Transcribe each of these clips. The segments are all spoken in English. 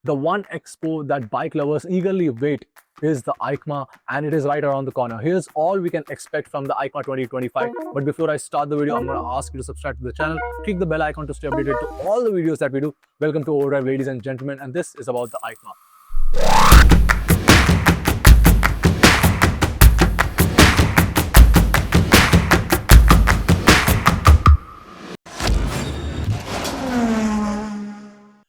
The one expo that bike lovers eagerly wait is the EICMA, and it is right around the corner. Here's all we can expect from the EICMA 2025. But before I start the video, I'm going to ask you to subscribe to the channel, click the bell icon to stay updated to all the videos that we do. Welcome to Overdrive, ladies and gentlemen, and this is about the EICMA.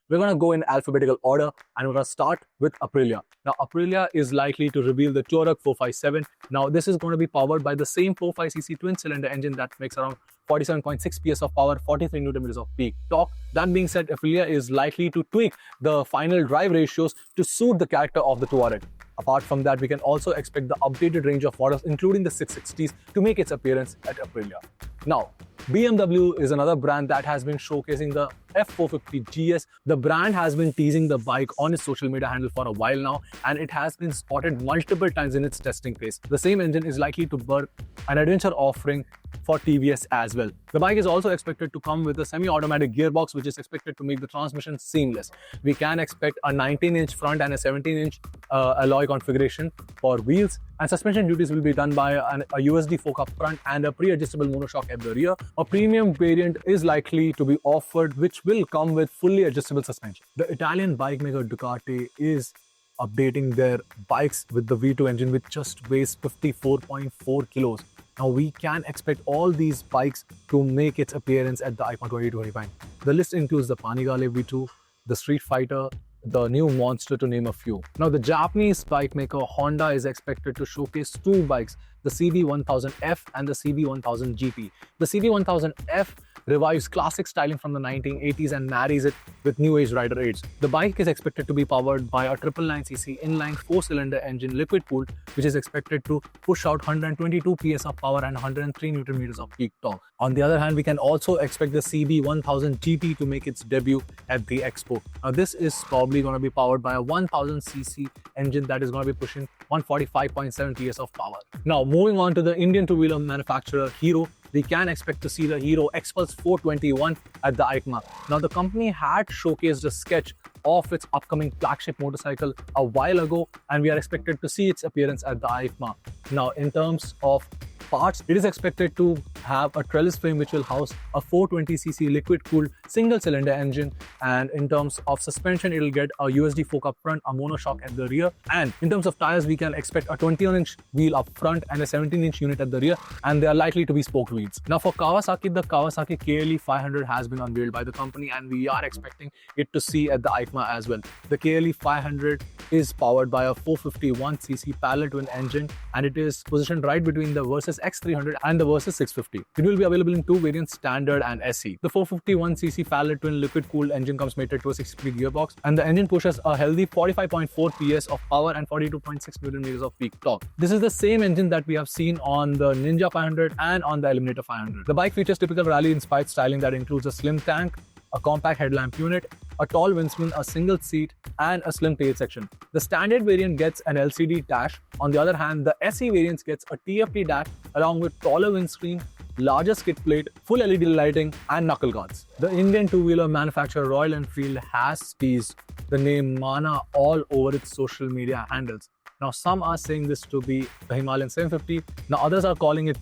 We're going to go in alphabetical order, and we're going to start with Aprilia. Now, Aprilia is likely to reveal the Tuareg 457. Now, this is going to be powered by the same 45cc twin-cylinder engine that makes around 47.6 PS of power, 43 Nm of peak torque. That being said, Aprilia is likely to tweak the final drive ratios to suit the character of the Tuareg. Apart from that, we can also expect the updated range of models, including the 660s, to make its appearance at Aprilia. Now, BMW is another brand that has been showcasing the F450 GS. The brand has been teasing the bike on its social media handle for a while now, and it has been spotted multiple times in its testing phase. The same engine is likely to birth an adventure offering for TVS as well. The bike is also expected to come with a semi-automatic gearbox, which is expected to make the transmission seamless. We can expect a 19-inch front and a 17-inch alloy configuration for wheels, and suspension duties will be done by a USD fork up front and a pre-adjustable monoshock at the rear. A premium variant is likely to be offered, which will come with fully adjustable suspension. The Italian bike maker Ducati is updating their bikes with the V2 engine, which just weighs 54.4 kilos. Now, we can expect all these bikes to make its appearance at the EICMA 2025. The list includes the Panigale V2, the Street Fighter, the new Monster, to name a few. Now, the Japanese bike maker Honda is expected to showcase two bikes, the CB1000F and the CB1000 GP. The CB1000F revives classic styling from the 1980s and marries it with new age rider aids. The bike is expected to be powered by a 999cc inline 4-cylinder engine liquid cooled, which is expected to push out 122 PS of power and 103 Nm of peak torque. On the other hand, we can also expect the CB1000 GT to make its debut at the Expo. Now, this is probably going to be powered by a 1000cc engine that is going to be pushing 145.7 PS of power. Now, moving on to the Indian two-wheeler manufacturer Hero, we can expect to see the Hero Xpulse 421 at the EICMA. Now, the company had showcased a sketch of its upcoming flagship motorcycle a while ago, and we are expected to see its appearance at the EICMA. Now, in terms of parts, it is expected to have a trellis frame which will house a 420cc liquid-cooled single-cylinder engine, and in terms of suspension, it will get a USD fork up front, a monoshock at the rear, and in terms of tires, we can expect a 21-inch wheel up front and a 17-inch unit at the rear, and they are likely to be spoked wheels. Now, for Kawasaki, the Kawasaki KLE 500 has been unveiled by the company, and we are expecting it to see at the EICMA as well. The KLE 500 is powered by a 451cc parallel twin engine, and it is positioned right between the Versys X300 and the Versys 650. It will be available in two variants, standard and SE. The 451cc parallel twin liquid cooled engine comes mated to a 6-speed gearbox, and the engine pushes a healthy 45.4 PS of power and 42.6 Nm of peak torque. This is the same engine that we have seen on the Ninja 500 and on the Eliminator 500. The bike features typical rally-inspired styling that includes a slim tank, a compact headlamp unit, a tall windscreen, a single seat, and a slim tail section. The standard variant gets an LCD dash. On the other hand, the SE variant gets a TFT dash along with taller windscreen, larger skid plate, full LED lighting, and knuckle guards. The Indian two-wheeler manufacturer Royal Enfield has teased the name Mana all over its social media handles. Now, some are saying this to be the Himalayan 750. Now, others are calling it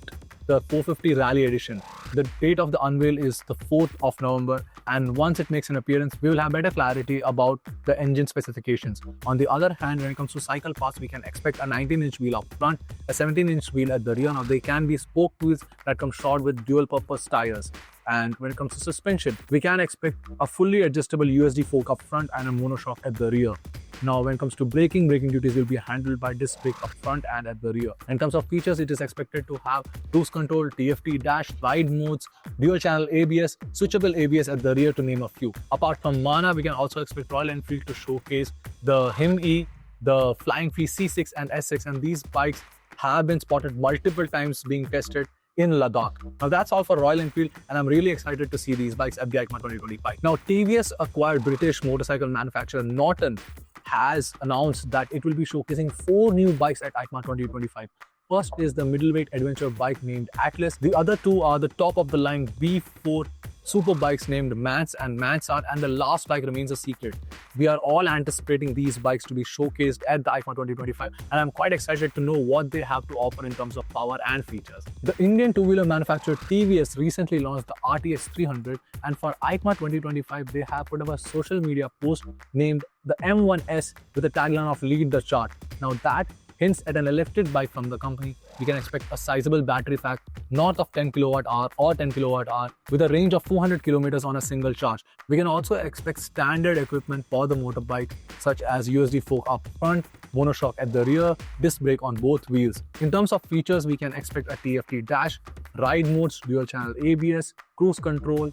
the 450 Rally Edition. The date of the unveil is the 4th of November, and once it makes an appearance, we will have better clarity about the engine specifications. On the other hand, when it comes to cycle parts, we can expect a 19-inch wheel up front, a 17-inch wheel at the rear. Now, they can be spoke wheels that come short with dual-purpose tires. And when it comes to suspension, we can expect a fully adjustable USD fork up front and a monoshock at the rear. Now, when it comes to braking duties will be handled by disc brake up front and at the rear. In terms of features, it is expected to have cruise control, TFT dash, ride modes, dual channel ABS, switchable ABS at the rear, to name a few. Apart from Mana, we can also expect Royal Enfield to showcase the Him-E, the Flying Flea C6 and S6, and these bikes have been spotted multiple times being tested in Ladakh. Now, that's all for Royal Enfield, and I'm really excited to see these bikes at the EICMA 2025. Now, TVS acquired British motorcycle manufacturer Norton has announced that it will be showcasing 4 new bikes at EICMA 2025. First is the middleweight adventure bike named Atlas. The other two are the top of the line B4 super bikes named Mance and Mansart, and the last bike remains a secret. We are all anticipating these bikes to be showcased at the EICMA 2025, and I'm quite excited to know what they have to offer in terms of power and features. The Indian two-wheeler manufacturer TVS recently launched the RTX 300, and for EICMA 2025, they have put up a social media post named the M1S with the tagline of "Lead the Chart." Now that hints at an electric bike from the company. We can expect a sizable battery pack north of 10 kWh or 10 kWh with a range of 400 kilometers on a single charge. We can also expect standard equipment for the motorbike such as USD fork up front, monoshock at the rear, disc brake on both wheels. In terms of features, we can expect a TFT dash, ride modes, dual channel ABS, cruise control,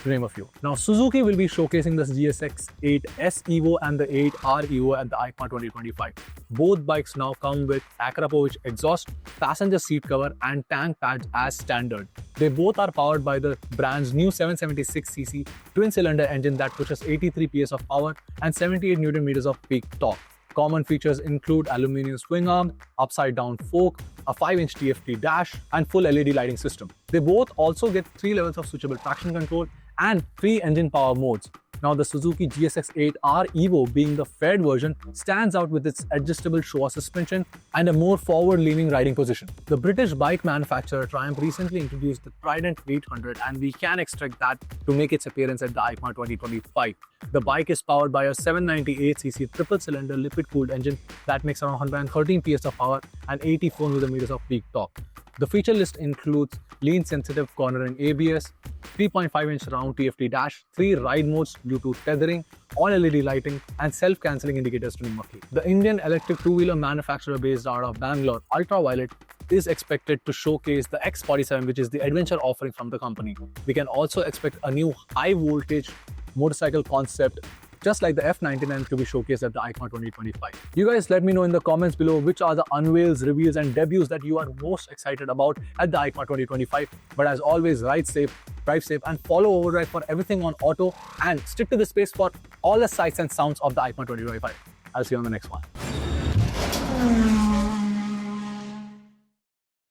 to name a few. Now, Suzuki will be showcasing the GSX-8S Evo and the 8R Evo at the EICMA 2025. Both bikes now come with Akrapovic exhaust, passenger seat cover and tank pads as standard. They both are powered by the brand's new 776cc twin-cylinder engine that pushes 83 PS of power and 78 Nm of peak torque. Common features include aluminum swing arm, upside-down fork, a 5-inch TFT dash, and full LED lighting system. They both also get 3 levels of switchable traction control and 3 engine power modes. Now, the Suzuki GSX-8R Evo, being the faired version, stands out with its adjustable Showa suspension and a more forward-leaning riding position. The British bike manufacturer Triumph recently introduced the Trident 800, and we can expect that to make its appearance at the EICMA 2025. The bike is powered by a 798cc triple-cylinder liquid-cooled engine that makes around 113 PS of power and 84 Nm of peak torque. The feature list includes lean-sensitive cornering ABS, 3.5-inch round TFT dash, 3 ride modes, Bluetooth tethering, all LED lighting, and self-cancelling indicators to name a few. The Indian electric two-wheeler manufacturer based out of Bangalore, Ultraviolette, is expected to showcase the X47, which is the adventure offering from the company. We can also expect a new high-voltage motorcycle concept just like the F99 to be showcased at the EICMA 2025. You guys let me know in the comments below which are the unveils, reveals and debuts that you are most excited about at the EICMA 2025. But as always, ride safe, drive safe and follow Overdrive for everything on auto, and stick to the space for all the sights and sounds of the EICMA 2025. I'll see you on the next one.